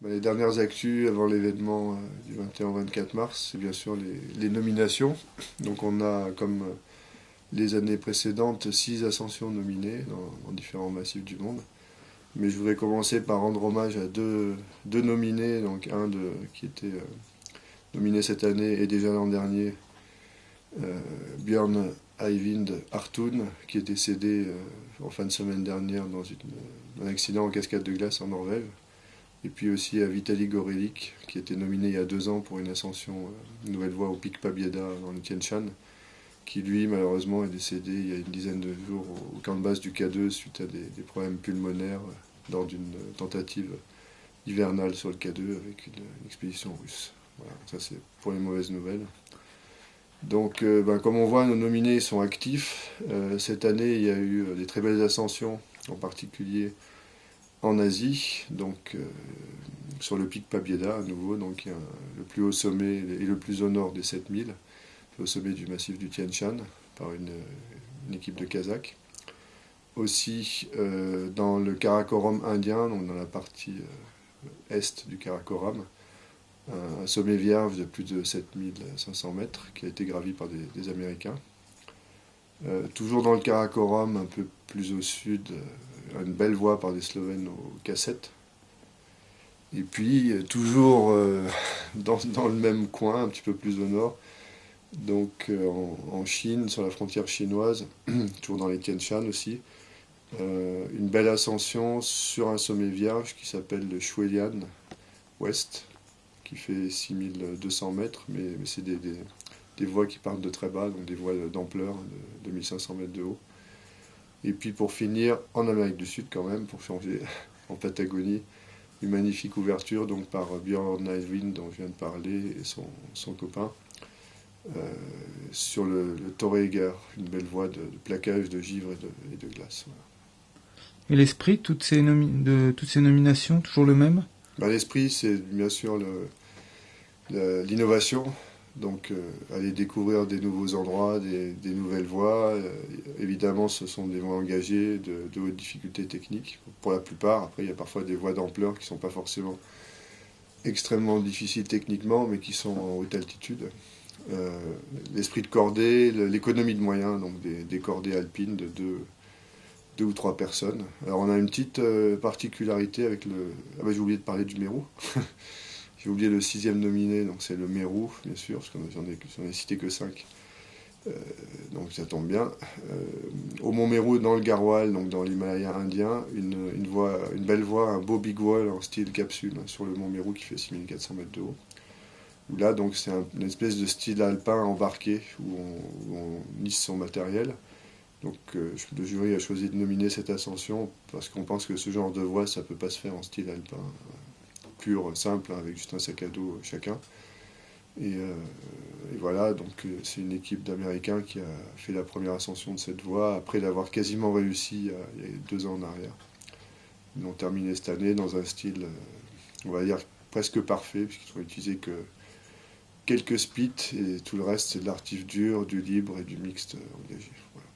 Les dernières actus avant l'événement du 21-24 mars, c'est bien sûr les nominations. Donc on a, comme les années précédentes, 6 ascensions nominées dans différents massifs du monde. Mais je voudrais commencer par rendre hommage à deux nominés, donc qui était nominé cette année et déjà l'an dernier, Björn Eivind Hartun, qui est décédé en fin de semaine dernière dans un accident en cascade de glace en Norvège. Et puis aussi à Vitaly Gorelik, qui était nominé il y a 2 ans pour une ascension, une nouvelle voie au pic Pabieda dans le Tian Shan, qui lui malheureusement est décédé il y a une dizaine de jours au camp de base du K2 suite à des problèmes pulmonaires lors d'une tentative hivernale sur le K2 avec une expédition russe. Voilà, ça c'est pour les mauvaises nouvelles. Donc comme on voit, nos nominés sont actifs. Cette année, il y a eu des très belles ascensions, en particulier en Asie, donc sur le pic Pabieda à nouveau, donc le plus haut sommet et le plus au nord des 7000, au sommet du massif du Tian Shan, par une équipe de Kazakhs. Aussi dans le Karakoram indien, donc dans la partie est du Karakoram, un sommet vierge de plus de 7500 mètres qui a été gravi par des Américains. Toujours dans le Karakoram, un peu plus au sud, une belle voie par des Slovènes au K7. Et puis, toujours dans le même coin, un petit peu plus au nord, donc en Chine, sur la frontière chinoise, toujours dans les Tian Shan aussi, une belle ascension sur un sommet vierge qui s'appelle le Shuilian West, qui fait 6200 mètres, mais c'est des voies qui partent de très bas, donc des voies d'ampleur de 2500 mètres de haut. Et puis pour finir, en Amérique du Sud quand même, pour changer, en Patagonie, une magnifique ouverture donc par Björn Eivind dont je viens de parler et son copain sur le Torrevieja, une belle voie de plaquage de givre et de glace. Voilà. Et l'esprit de toutes ces nominations, toujours le même? L'esprit, c'est bien sûr l'innovation, donc aller découvrir des nouveaux endroits, des nouvelles voies. Évidemment, ce sont des voies engagées de haute difficulté technique, pour la plupart. Après, il y a parfois des voies d'ampleur qui ne sont pas forcément extrêmement difficiles techniquement, mais qui sont en haute altitude. L'esprit de cordée, l'économie de moyens, donc des cordées alpines de deux ou trois personnes. Alors on a une petite particularité avec le... Ah bah j'ai oublié de parler du Mérou. J'ai oublié le 6e nominé, donc c'est le Mérou, bien sûr, parce que j'en ai cité que 5. Donc ça tombe bien. Au Mont Mérou, dans le Garhwal, donc dans l'Himalaya indien, une belle voie, un beau big wall en style capsule sur le Mont Mérou qui fait 6400 mètres de haut. Où là, donc c'est une espèce de style alpin embarqué où on lisse son matériel. Donc le jury a choisi de nominer cette ascension parce qu'on pense que ce genre de voie, ça ne peut pas se faire en style alpin pur, simple, avec juste un sac à dos chacun. Et voilà, donc c'est une équipe d'Américains qui a fait la première ascension de cette voie après l'avoir quasiment réussi il y a 2 ans en arrière. Ils l'ont terminé cette année dans un style, on va dire, presque parfait, puisqu'ils n'ont utilisé que quelques spits et tout le reste c'est de l'artif dur, du libre et du mixte engagé. Voilà.